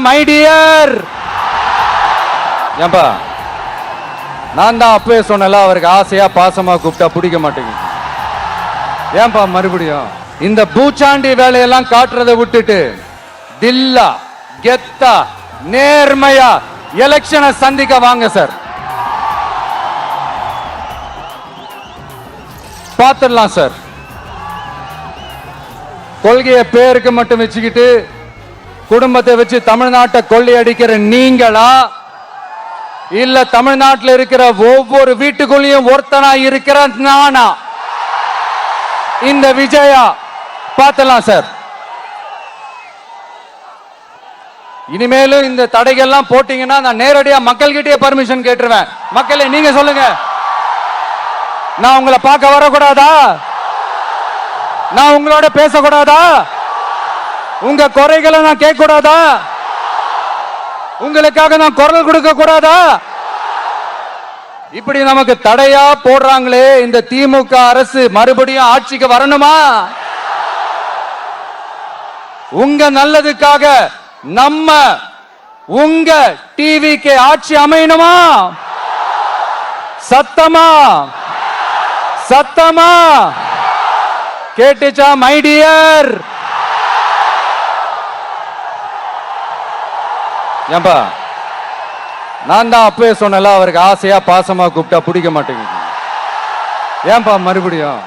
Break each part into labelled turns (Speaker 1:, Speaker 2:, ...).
Speaker 1: My dear. ஏன்பா நான் தான் அப்பவே சொன்னல, அவருக்கு ஆசையா பாசமா கூப்பிட்டா பிடிக்க மாட்டேங்குது. ஏன்பா மறுபடியும் இந்த பூச்சாண்டி வேலையெல்லாம் காட்டுறதை விட்டுட்டு தில்லா கெத்தா நேர்மையா எலெக்ஷனை சந்திக்க வாங்க சார். பார்த்துடலாம் சார். கொள்கையை பேருக்கு மட்டும் வச்சுக்கிட்டு குடும்பத்தை வச்சு தமிழ்நாட்டை கொள்ளையடிக்கிற நீங்களா, இல்ல தமிழ்நாட்டில் இருக்கிற ஒவ்வொரு வீட்டுக்குள்ளேயும் ஒருத்தனா இருக்கிற நானா, இந்த விஜயா? பார்த்துடலாம் சார். இனிமேலும் இந்த தடைகள்லாம் போட்டீங்கன்னா நான் நேரடியா மக்கள்கிட்டயே பர்மிஷன் கேட்டுருவேன். மக்களே நீங்க சொல்லுங்க, நான் உங்களை பார்க்க வரக்கூடாதா? நான் உங்களோட பேசக்கூடாதா? உங்க குறைகளை நான் கேட்க கூடாதா? உங்களுக்காக நான் குரல் கொடுக்க கூடாதா? இப்படி நமக்கு தடையா போடுறாங்களே, இந்த திமுக அரசு மறுபடியும் ஆட்சிக்கு வரணுமா? உங்க நல்லதுக்காக நம்ம உங்க டிவிக்கு ஆட்சி அமையணுமா? சத்தமா சத்தமா கேட்டுச்சா மை டியர்? ஏன்பா நான் தான் அப்பவே சொன்னல, அவருக்கு ஆசையா பாசமா கூப்பிட்டா பிடிக்க மாட்டேங்குது. ஏன்பா மறுபடியும்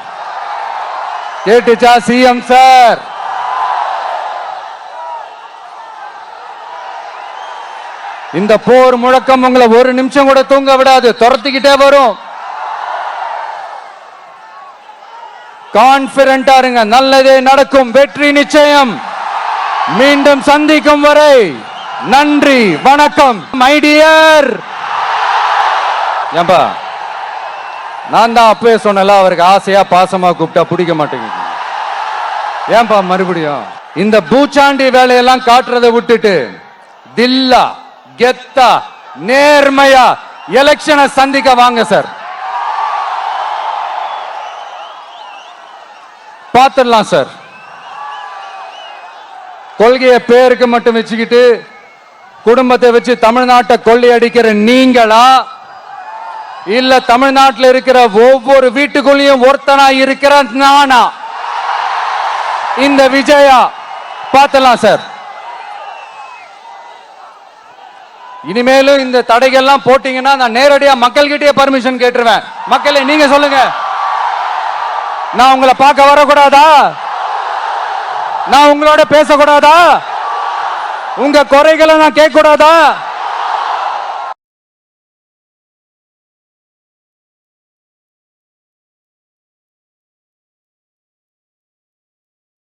Speaker 1: கேட்டுச்சா சிஎம் சார்? இந்த போர் முழக்கம் உங்களை ஒரு நிமிஷம் கூட தூங்க விடாது, துரத்திக்கிட்டே வரும். கான்பிடண்டா இருங்க, நல்லதே நடக்கும், வெற்றி நிச்சயம். மீண்டும் சந்திக்கும் வரை நன்றி, வணக்கம் மை டியர். ஏன்பா நான் தான் அப்பவே சொன்னல, அவருக்கு ஆசையா பாசமா கூப்பிட்டா பிடிக்க மாட்டேங்குது. ஏன்பா மறுபடியும் இந்த பூச்சாண்டி வேலையெல்லாம் காட்டுறதை விட்டுட்டு தில்லா கெத்தா நேர்மையா எலெக்ஷனை சந்திக்க வாங்க சார். பார்த்துடலாம் சார். கொள்கையை பேருக்கு மட்டும் வச்சுக்கிட்டு குடும்பத்தை வச்சு தமிழ்நாட்டை கொள்ளையடிக்கிற நீங்களா, இல்ல தமிழ்நாட்டில் இருக்கிற ஒவ்வொரு வீட்டுக்குள்ளேயும் ஒருத்தனா இருக்கிற நானா, இந்த விஜயா? பார்த்துடலாம் சார். இனிமேலும் இந்த தடைகள்லாம் போட்டீங்கன்னா நான் நேரடியா மக்கள்கிட்டயே பர்மிஷன் கேட்டுருவேன். மக்களே நீங்க சொல்லுங்க, நான் உங்களை பார்க்க வரக்கூடாதா? நான் உங்களோட பேசக்கூடாதா? உங்க குறைகளை நான் கேட்க கூடாதா?